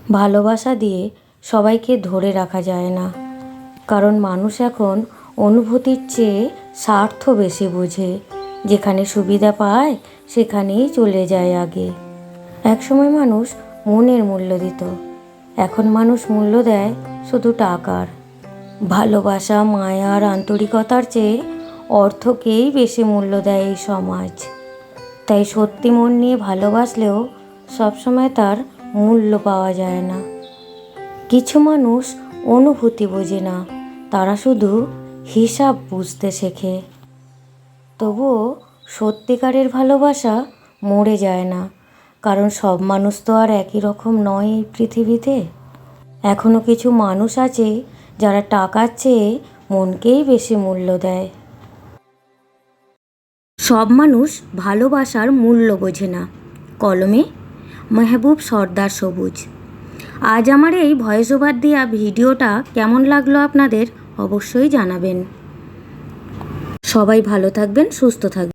ভালোবাসা দিয়ে সবাইকে ধরে রাখা যায় না, কারণ মানুষ এখন অনুভূতির চেয়ে স্বার্থ বেশি বোঝে। যেখানে সুবিধা পায় সেখানেই চলে যায় আগে। একসময় মানুষ মনের মূল্য দিত, এখন মানুষ মূল্য দেয় শুধু টাকার। ভালোবাসা, মায়া আর আন্তরিকতার চেয়ে অর্থকেই বেশি মূল্য দেয় এই সমাজ। তাই সত্যি মন নিয়ে ভালোবাসলেও সবসময় তার মূল্য পাওয়া যায় না। কিছু মানুষ অনুভূতি বোঝে না, তারা শুধু হিসাব বুঝতে শেখে। তবুও সত্যিকারের ভালোবাসা মরে যায় না, কারণ সব মানুষ তো আর একই রকম নয় এই পৃথিবীতে। এখনও কিছু মানুষ আছে যারা টাকার চেয়ে মনকেই বেশি মূল্য দেয়। সব মানুষ ভালোবাসার মূল্য বোঝে না। কলমে মেহবুব সর্দার সবুজ। আজ আমার এই ভয়েস ওভার দেওয়া ভিডিওটা কেমন লাগলো আপনাদের অবশ্যই জানাবেন। সবাই ভালো থাকবেন, সুস্থ থাকবেন।